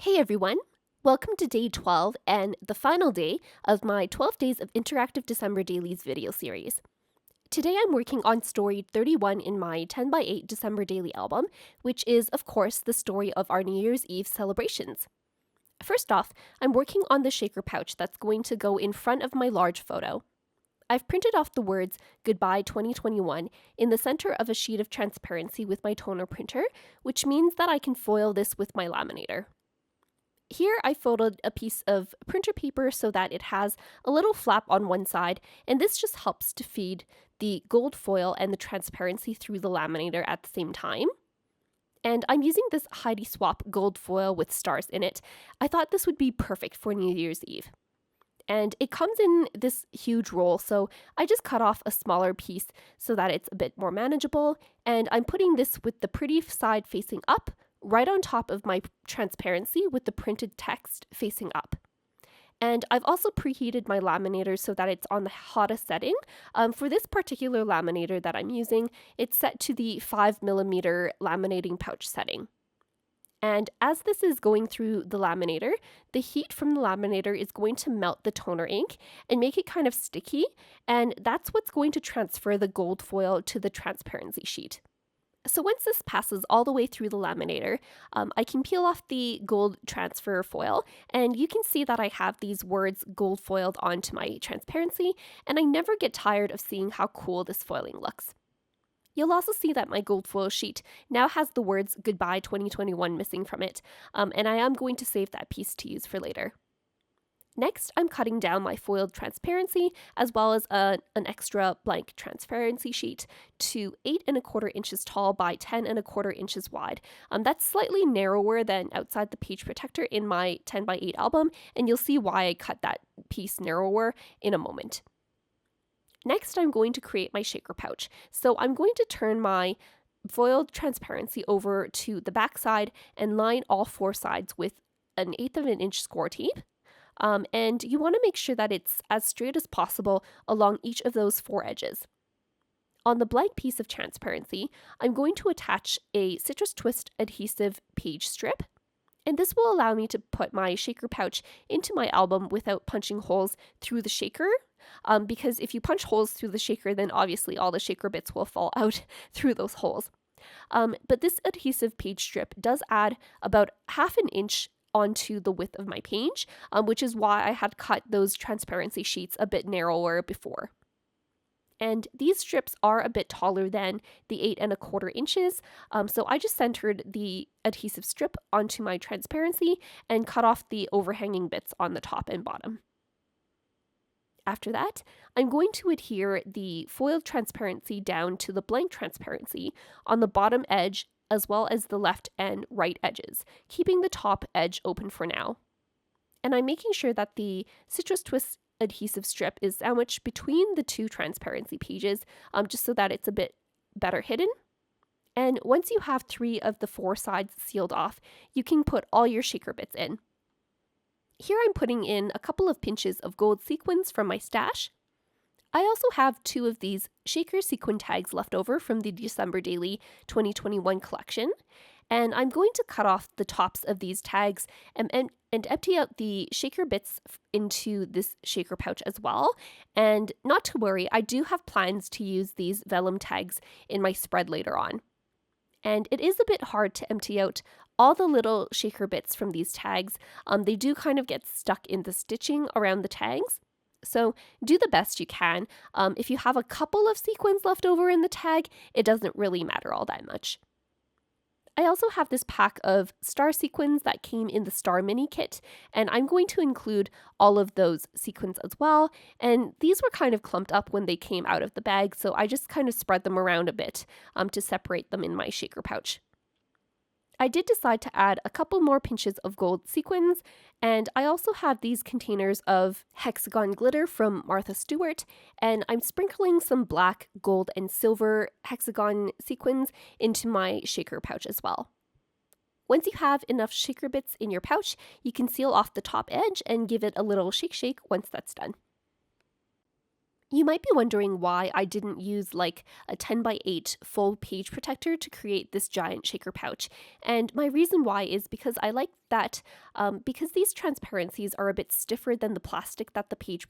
Hey everyone! Welcome to day 12 and the final day of my 12 Days of Interactive December Dailies video series. Today I'm working on story 31 in my 10x8 December daily album, which is, of course, the story of our New Year's Eve celebrations. First off, I'm working on the shaker pouch that's going to go in front of my large photo. I've printed off the words Goodbye 2021 in the center of a sheet of transparency with my toner printer, which means that I can foil this with my laminator. Here I folded a piece of printer paper so that it has a little flap on one side, and this just helps to feed the gold foil and the transparency through the laminator at the same time. And I'm using this Heidi Swap gold foil with stars in it. I thought this would be perfect for New Year's Eve. And it comes in this huge roll, so I just cut off a smaller piece so that it's a bit more manageable, and I'm putting this with the pretty side facing up, right on top of my transparency with the printed text facing up. And I've also preheated my laminator so that it's on the hottest setting. For this particular laminator that I'm using, it's set to the 5mm laminating pouch setting. And as this is going through the laminator, the heat from the laminator is going to melt the toner ink and make it kind of sticky, and that's what's going to transfer the gold foil to the transparency sheet. So once this passes all the way through the laminator, I can peel off the gold transfer foil, and you can see that I have these words gold foiled onto my transparency, and I never get tired of seeing how cool this foiling looks. You'll also see that my gold foil sheet now has the words Goodbye 2021 missing from it, and I am going to save that piece to use for later. Next, I'm cutting down my foiled transparency as well as an extra blank transparency sheet to 8¼ inches tall by 10¼ inches wide. That's slightly narrower than outside the page protector in my 10x8 album, and you'll see why I cut that piece narrower in a moment. Next, I'm going to create my shaker pouch. So I'm going to turn my foiled transparency over to the back side and line all four sides with an 1/8 inch score tape. And you want to make sure that it's as straight as possible along each of those four edges. On the blank piece of transparency, I'm going to attach a citrus twist adhesive page strip, and this will allow me to put my shaker pouch into my album without punching holes through the shaker, because if you punch holes through the shaker, then obviously all the shaker bits will fall out through those holes. But this adhesive page strip does add about 1/2 inch onto the width of my page, which is why I had cut those transparency sheets a bit narrower before. And these strips are a bit taller than the 8¼ inches, so I just centered the adhesive strip onto my transparency and cut off the overhanging bits on the top and bottom. After that, I'm going to adhere the foiled transparency down to the blank transparency on the bottom edge as well as the left and right edges, keeping the top edge open for now. And I'm making sure that the citrus twist adhesive strip is sandwiched between the two transparency pages, just so that it's a bit better hidden. And once you have 3 of the 4 sides sealed off, you can put all your shaker bits in. Here I'm putting in a couple of pinches of gold sequins from my stash. I also have 2 of these shaker sequin tags left over from the December Daily 2021 collection, and I'm going to cut off the tops of these tags and empty out the shaker bits into this shaker pouch as well. And not to worry, I do have plans to use these vellum tags in my spread later on. And it is a bit hard to empty out all the little shaker bits from these tags. They do kind of get stuck in the stitching around the tags. So do the best you can. If you have a couple of sequins left over in the tag, it doesn't really matter all that much. I also have this pack of star sequins that came in the Star Mini kit, and I'm going to include all of those sequins as well. And these were kind of clumped up when they came out of the bag, so I just kind of spread them around a bit to separate them in my shaker pouch. I did decide to add a couple more pinches of gold sequins, and I also have these containers of hexagon glitter from Martha Stewart, and I'm sprinkling some black, gold, and silver hexagon sequins into my shaker pouch as well. Once you have enough shaker bits in your pouch, you can seal off the top edge and give it a little shake once that's done. You might be wondering why I didn't use like a 10 by 8 full page protector to create this giant shaker pouch. And my reason why is because I like that because these transparencies are a bit stiffer than the plastic that the page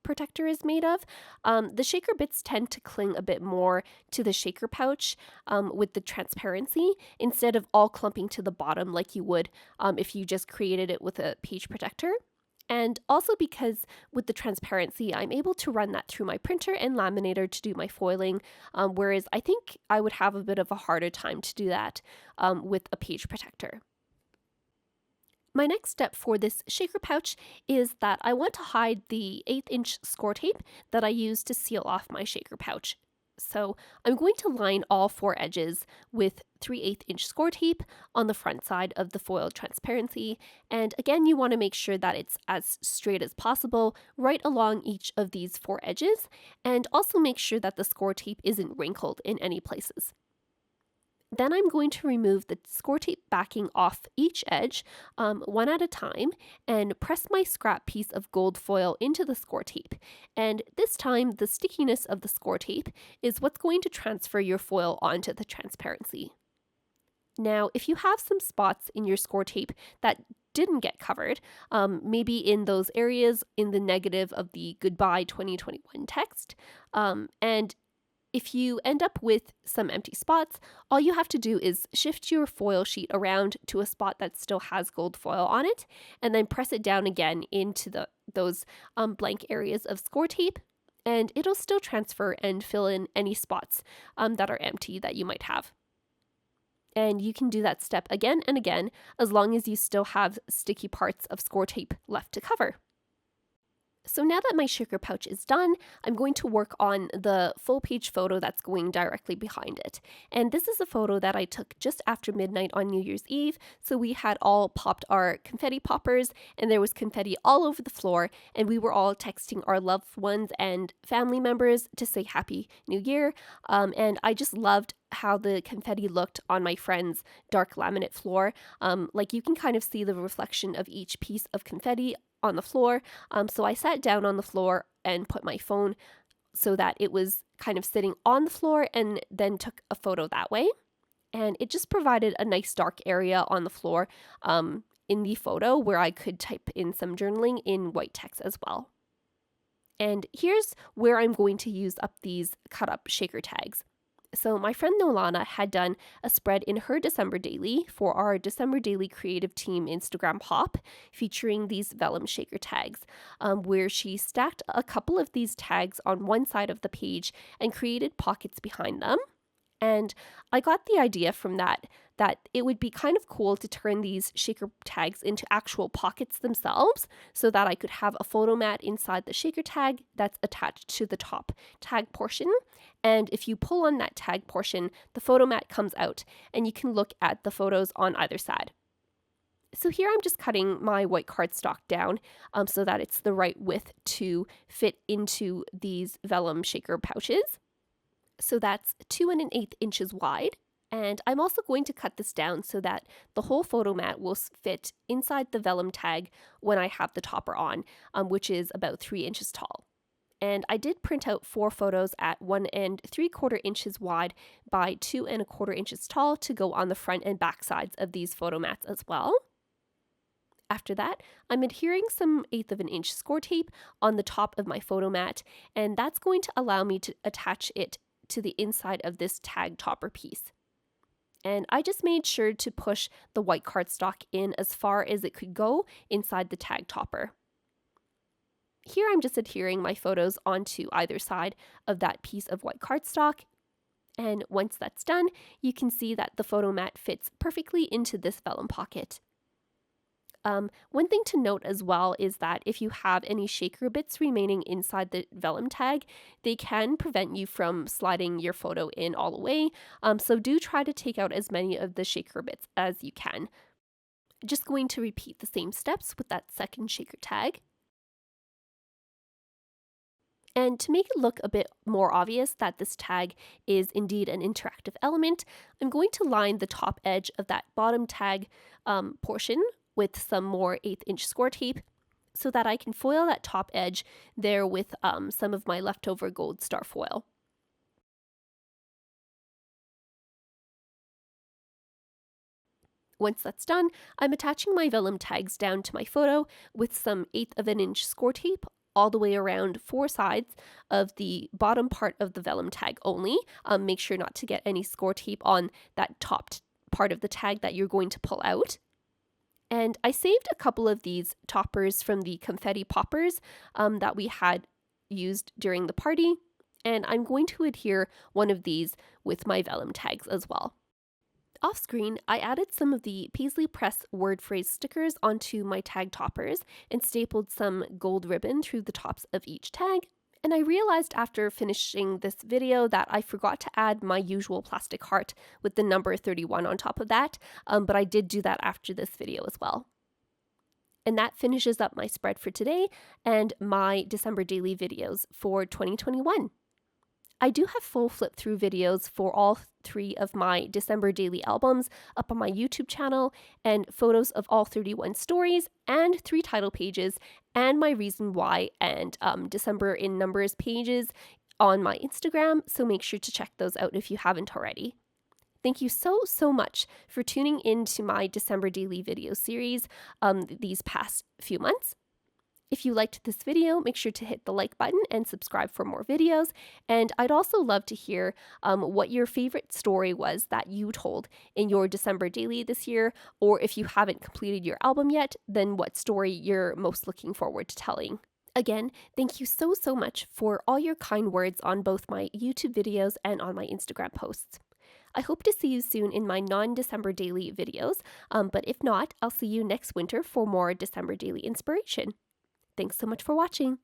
protector is made of, the shaker bits tend to cling a bit more to the shaker pouch with the transparency instead of all clumping to the bottom like you would if you just created it with a page protector. And also because with the transparency, I'm able to run that through my printer and laminator to do my foiling, whereas I think I would have a bit of a harder time to do that with a page protector. My next step for this shaker pouch is that I want to hide the 1/8 inch score tape that I use to seal off my shaker pouch. So I'm going to line all 4 edges with 3/8 inch score tape on the front side of the foiled transparency. And again, you want to make sure that it's as straight as possible right along each of these 4 edges, and also make sure that the score tape isn't wrinkled in any places. Then I'm going to remove the score tape backing off each edge one at a time and press my scrap piece of gold foil into the score tape. And this time, the stickiness of the score tape is what's going to transfer your foil onto the transparency. Now, if you have some spots in your score tape that didn't get covered, maybe in those areas in the negative of the Goodbye 2021 text, and if you end up with some empty spots, all you have to do is shift your foil sheet around to a spot that still has gold foil on it, and then press it down again into those blank areas of score tape, and it'll still transfer and fill in any spots that are empty that you might have. And you can do that step again and again as long as you still have sticky parts of score tape left to cover. So now that my shaker pouch is done, I'm going to work on the full page photo that's going directly behind it. And this is a photo that I took just after midnight on New Year's Eve. So we had all popped our confetti poppers and there was confetti all over the floor, and we were all texting our loved ones and family members to say Happy New Year. And I just loved how the confetti looked on my friend's dark laminate floor. Like you can kind of see the reflection of each piece of confetti on the floor. So I sat down on the floor and put my phone so that it was kind of sitting on the floor, and then took a photo that way. And it just provided a nice dark area on the floor in the photo where I could type in some journaling in white text as well. And here's where I'm going to use up these cut up shaker tags. So my friend Nolana had done a spread in her December daily for our December daily creative team Instagram hop featuring these vellum shaker tags, where she stacked a couple of these tags on one side of the page and created pockets behind them. And I got the idea from that it would be kind of cool to turn these shaker tags into actual pockets themselves so that I could have a photo mat inside the shaker tag that's attached to the top tag portion. And if you pull on that tag portion, the photo mat comes out and you can look at the photos on either side. So here I'm just cutting my white cardstock down so that it's the right width to fit into these vellum shaker pouches. So that's 2 1/8 inches wide. And I'm also going to cut this down so that the whole photo mat will fit inside the vellum tag when I have the topper on, which is about 3 inches tall. And I did print out 4 photos at 1 3/4 inches wide by 2 1/4 inches tall to go on the front and back sides of these photo mats as well. After that, I'm adhering some 1/8 inch score tape on the top of my photo mat, and that's going to allow me to attach it to the inside of this tag topper piece. And I just made sure to push the white cardstock in as far as it could go inside the tag topper. Here I'm just adhering my photos onto either side of that piece of white cardstock. And once that's done, you can see that the photo mat fits perfectly into this vellum pocket. One thing to note as well is that if you have any shaker bits remaining inside the vellum tag, they can prevent you from sliding your photo in all the way. So do try to take out as many of the shaker bits as you can. Just going to repeat the same steps with that second shaker tag. And to make it look a bit more obvious that this tag is indeed an interactive element, I'm going to line the top edge of that bottom tag portion with some more 1/8 inch score tape. so that I can foil that top edge there with some of my leftover gold star foil. Once that's done, I'm attaching my vellum tags down to my photo with some 1/8 of an inch score tape all the way around 4 sides of the bottom part of the vellum tag only. Make sure not to get any score tape on that top part of the tag that you're going to pull out. And I saved a couple of these toppers from the confetti poppers that we had used during the party, and I'm going to adhere one of these with my vellum tags as well. Off screen, I added some of the Paislee Press word phrase stickers onto my tag toppers and stapled some gold ribbon through the tops of each tag. And I realized after finishing this video that I forgot to add my usual plastic heart with the number 31 on top of that, but I did do that after this video as well. And that finishes up my spread for today and my December daily videos for 2021. I do have full flip through videos for all 3 of my December daily albums up on my YouTube channel, and photos of all 31 stories and 3 title pages and my reason why and December in numbers pages on my Instagram, so make sure to check those out if you haven't already. Thank you so much for tuning in to my December daily video series these past few months. If you liked this video, make sure to hit the like button and subscribe for more videos. And I'd also love to hear what your favorite story was that you told in your December daily this year, or if you haven't completed your album yet, then what story you're most looking forward to telling. Again, thank you so much for all your kind words on both my YouTube videos and on my Instagram posts. I hope to see you soon in my non-December daily videos, but if not, I'll see you next winter for more December daily inspiration. Thanks so much for watching.